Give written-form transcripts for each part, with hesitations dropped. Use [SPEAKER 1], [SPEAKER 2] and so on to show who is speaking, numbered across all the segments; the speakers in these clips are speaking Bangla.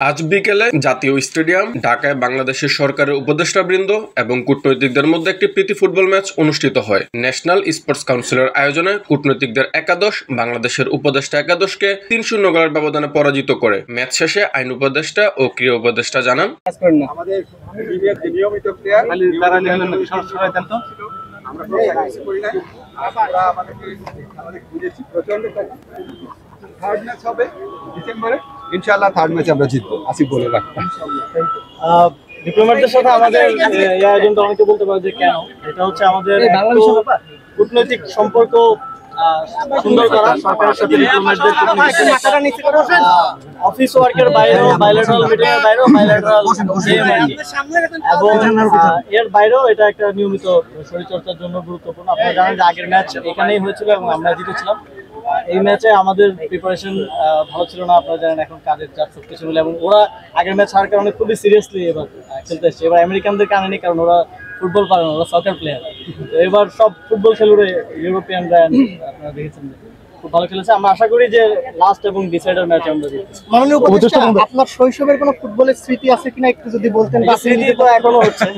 [SPEAKER 1] আজ বিকেলে জাতীয় স্টেডিয়াম ঢাকায় বাংলাদেশের সরকারের উপদেষ্টাবৃন্দ এবং কূটনৈতিকদের মধ্যে একটি প্রীতি ফুটবল ম্যাচ অনুষ্ঠিত হয়। ন্যাশনাল স্পোর্টস কাউন্সিলের আয়োজনে কূটনৈতিকদের একাদশ বাংলাদেশের উপদেষ্টা একাদশকে ৩-০ গোলের ব্যবধানে পরাজিত করে। ম্যাচ শেষে আইন উপদেষ্টা ও ক্রীড়া উপদেষ্টা জানান,
[SPEAKER 2] আমাদের নিয়মিত প্লেয়ার থার্ড ম্যাচ হবে ডিসেম্বরে, ইনশাআল্লাহ থার্ড ম্যাচ আমরা জিতবো। আসিফ বলে রাখতাম
[SPEAKER 3] ডিপ্লোম্যাটদের সাথে আমাদের এই আয়োজনটা অনেকে বলতে পারে যে কেন, এটা হচ্ছে আমাদের কূটনৈতিক সম্পর্ক সুন্দর করা, সরকারের সাথে ডিপ্লোম্যাটদের অফিস ওয়ার্কের বাইরেও, বাইলেটারাল মিটিং এর বাইরেও, বাইলেটারাল এবং এর বাইরেও এটা একটা নিয়মিত শরীরচর্চার জন্য গুরুত্বপূর্ণ। আপনারা জানেন যে আগের ম্যাচ এখানেই হয়েছিল এবং আমরা জিতেছিলাম। এই ম্যাচে আমাদের প্রিপারেশন ভালো ছিল না, আপনারা জানেন এখন কাজের চাপ সব কিছু মিলে, এবং ওরা আগের ম্যাচ হারার কারণে খুবই সিরিয়াসলি এবার খেলতে এসছে। এবার আমেরিকানদেরকে আনেনি কারণ ওরা ফুটবল পারে না, ওরা সকার প্লেয়ার। তো এবার সব ফুটবল খেলুড়ে ইউরোপিয়ানরা আপনারা দেখেছেন খুব ভালো খেলেছে। আমরা আশা করি যে লাস্ট এবং ডিসাইডার ম্যাচ আমরা জিতবো।
[SPEAKER 4] মাননীয় উপদেষ্টা, আপনার শৈশবের কোনো ফুটবলের স্মৃতি আছে কিনা একটু যদি বলতেন।
[SPEAKER 3] স্মৃতি তো এখনো হচ্ছে,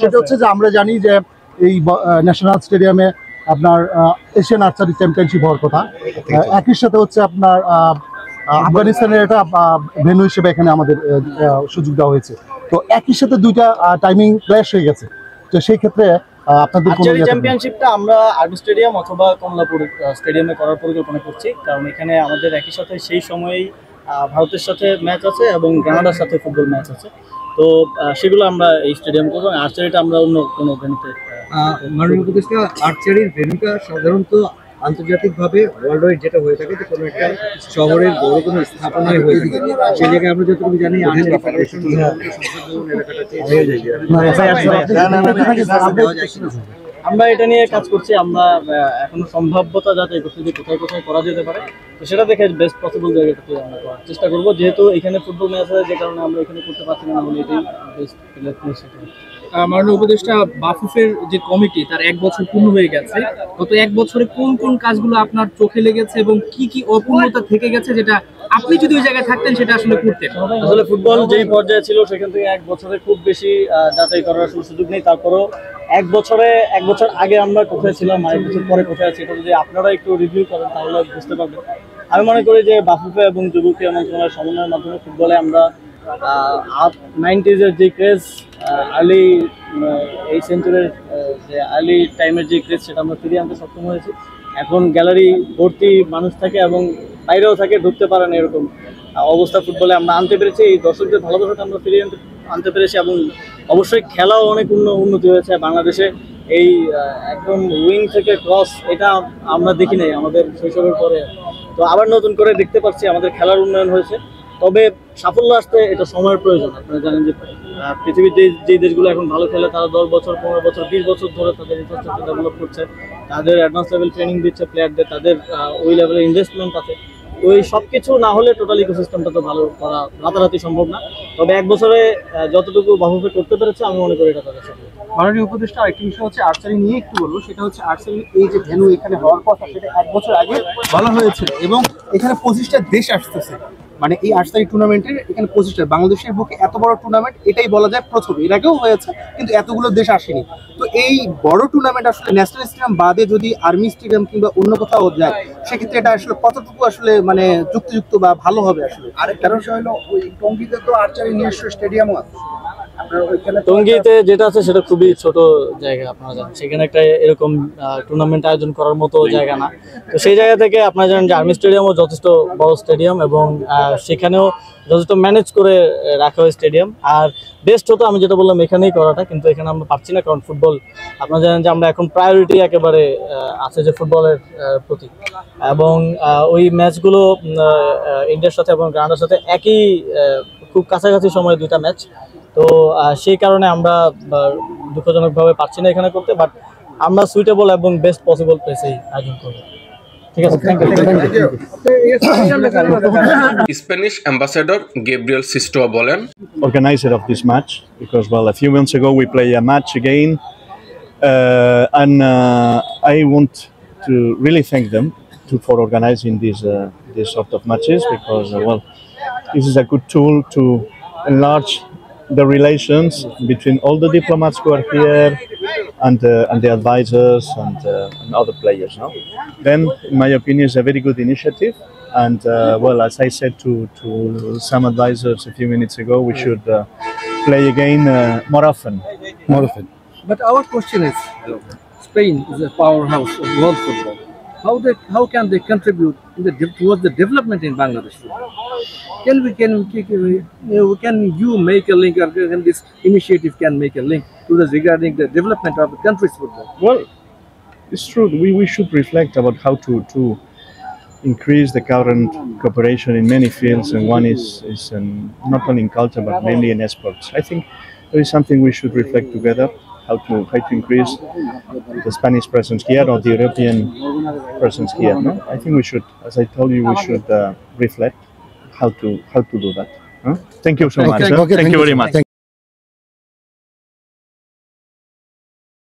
[SPEAKER 4] সেটা হচ্ছে যে আমরা জানি যে এই ন্যাশনাল স্টেডিয়ামে আপনার এশিয়ান আর্চারি চ্যাম্পিয়নশিপ হওয়ার কথা, একই সাথে হচ্ছে আপনার আফগানিস্তানের এটা ভেন্যু হিসেবে এখানে আমাদের সুযোগ দেওয়া হয়েছে। তো একই সাথে দুইটা টাইমিং ক্ল্যাশ হয়ে গেছে। তো সেই ক্ষেত্রে আপনাদের
[SPEAKER 3] চ্যাম্পিয়নশিপটা আমরা আর্মি স্টেডিয়াম অথবা কমলাপুর স্টেডিয়ামে করার পরিকল্পনা করছি, কারণ এখানে আমাদের একই সাথে সেই সময়েই ভারতের সাথে ম্যাচ আছে এবং কানাডার সাথে ফুটবল ম্যাচ আছে। তো সেগুলো আমরা এই স্টেডিয়াম করবো। আর্চারিটা আমরা অন্য কোনো ভেন্যুতে।
[SPEAKER 2] মাননীয় উপদেষ্টা, আর্চারির ভেন্যুটা সাধারণত আন্তর্জাতিকভাবে ওয়ার্ল্ড ওয়াইড যেটা হয়ে থাকে যে কোনো একটা শহরের বড় কোনো স্থাপনায় হয়ে থাকে, সেই জায়গায় আমরা যতটুকু জানি আর্চারি ফেডারেশন
[SPEAKER 3] আমরা এটা নিয়ে কাজ করছি। আমরা এখনো সম্ভাব্যতা যাচাই করছি যে কোথায় কোথায় করা যেতে পারে, তো সেটা দেখে বেস্ট পসিবল জায়গাটাতে আমরা করার চেষ্টা করবো। যেহেতু এখানে ফুটবল ম্যাচ আছে, যে কারণে আমরা এখানে করতে পারছি না, বলে এটাই বেস্ট প্লেস।
[SPEAKER 5] মাননীয় উপদেষ্টা, বাফুফের যে কমিটি তার 1 বছর পূর্ণ হয়ে গেছে, গত 1 বছরে কোন কোন কাজগুলো আপনার চোখে লেগেছে এবং কি কি অপূর্ণতা থেকে গেছে যেটা আপনি যদি ওই জায়গায় থাকতেন সেটা আসলে করতেন?
[SPEAKER 3] আসলে ফুটবল যেই পর্যায়ে ছিল সেখান থেকে 1 বছরে খুব বেশি যাচাই করার আসলে সুযোগ নেই। তারপরও 1 বছর আগে আমরা কোথায় ছিলাম, 1 বছর পরে কোথায় আছি, এটা যদি আপনারা একটু রিভিউ করেন তাহলে বুঝতে পারবেন। আমি মনে করি যে বাফুফে এবং যুব ক্রীড়া মন্ত্রণালয়ের সমন্বয়ের মাধ্যমে ফুটবলে আমরা 90s-এর যে ক্রেজ, আর্লি এই সেঞ্চুরির যে আর্লি টাইমের যে ক্রেজ, সেটা আমরা ফিরিয়ে আনতে সক্ষম হয়েছি। এখন গ্যালারি ভর্তি মানুষ থাকে এবং বাইরেও থাকে, ঢুকতে পারে না এরকম অবস্থা ফুটবলে আমরা আনতে পেরেছি। এই দর্শকদের ভালোবাসাটা আমরা ফিরিয়ে আনতে পেরেছি এবং অবশ্যই খেলাও অনেক উন্নতি হয়েছে বাংলাদেশে। এই একদম উইং থেকে ক্রস, এটা আমরা দেখি নাই আমাদের শৈশবের পরে। তো আবার নতুন করে দেখতে পাচ্ছি আমাদের খেলার উন্নয়ন হয়েছে। তবে সাফল্য আসতে এটা সময়ের প্রয়োজন। আপনারা জানেন যে পৃথিবীর যে দেশগুলো এখন ভালো খেলে তারা 10 বছর, 15 বছর, 20 বছর ধরে তাদের ইনফ্রাস্ট্রাকচার ডেভেলপ করছে, তাদের অ্যাডভান্স লেভেল ট্রেনিং দিচ্ছে প্লেয়ারদের, তাদের ওই লেভেলের ইনভেস্টমেন্ট আছে। তো এই সব কিছু না হলে টোটাল ইকোসিস্টেমটা তো ভালো করা রাতারাতি সম্ভব না। তবে 1 বছরে যতটুকু বাফুফে করতে পেরেছে আমি মনে করি এটা তাদের সফল।
[SPEAKER 4] মাননীয় উপদেষ্টা, আরেকটি বিষয় হচ্ছে আর্চারি নিয়ে একটু বলবো। সেটা হচ্ছে আর্চারি এই যে ভেন্যু এখানে হওয়ার কথা, সেটা 1 বছর আগে বলা হয়েছিল এবং এখানে 25টা দেশ আসতেছে। মানে এই আর্চারি টুর্নামেন্টের এখানে 25টা, বাংলাদেশের বুকে এত বড় টুর্নামেন্ট এটাই বলা যায় প্রথম। এর আগেও হয়েছে কিন্তু এতগুলো দেশ আসেনি। তো এই বড় টুর্নামেন্ট আসলে ন্যাশনাল স্টেডিয়াম বাদে যদি আর্মি স্টেডিয়াম কিংবা অন্য কোথাও যায়, সেক্ষেত্রে এটা আসলে কতটুকু আসলে মানে যুক্তিযুক্ত বা ভালো হবে আসলে। আরেকটা বিষয় হলো ওই টঙ্গীতে তো আর্চারি নিজস্ব স্টেডিয়ামও আছে।
[SPEAKER 3] টঙ্গীতে যেটা আছে সেটা খুবই ছোট জায়গা, আপনারা জানেন সেখানে একটা এরকম টুর্নামেন্ট আয়োজন করার মতো জায়গা না। তো সেই জায়গা থেকে আপনারা জানেন যে আর্মি স্টেডিয়ামও যথেষ্ট বড় স্টেডিয়াম এবং সেখানেও যথেষ্ট ম্যানেজ করে রাখা হয় স্টেডিয়াম। আর বেস্ট হতো আমি যেটা বললাম এখানেই করাটা, কিন্তু এখানে আমরা পারছি না, কারণ ফুটবল আপনারা জানেন যে আমরা এখন প্রায়োরিটি একেবারে আছে যে ফুটবলের প্রতি, এবং ওই ম্যাচগুলো ইন্ডিয়ার সাথে এবং কানাডার সাথে একই খুব কাছাকাছি সময়ে 2টা ম্যাচ। তো সেই কারণে আমরা দুঃখজনকভাবে পারছি না এখানে করতে, বাট আমরা সুইটেবল এবং বেস্ট পসিবল প্লেসেই আয়োজন করবো। ঠিক আছে, thank you.
[SPEAKER 1] Spanish ambassador Gabriel সিস্টোয়া বলেন,
[SPEAKER 6] organizer of this match, because well, a few months ago we played a match again, and I want to really thank them for organizing these sort of matches because well, this is a good tool to enlarge the relations between all the diplomats who are here and the advisors and other players. No? Then, in my opinion, it's a very good initiative. And well, as I said to some advisors a few minutes ago, we should play again more often.
[SPEAKER 5] But our question is, Spain is a powerhouse of world football. How can they contribute towards the development in Bangladesh? Can you make a link, or can this initiative can make a link to this regarding the development of the country's football?
[SPEAKER 6] Well, it's true. We should reflect about how to increase the current cooperation in many fields, and one is not only in culture but mainly in sports. I think there is something we should reflect together. How to increase the Spanish presence here or the European presence here. No? I think we should, as I told you, we should reflect how to do that. Huh? Thank you so much.
[SPEAKER 4] Okay,
[SPEAKER 6] Thank you very much.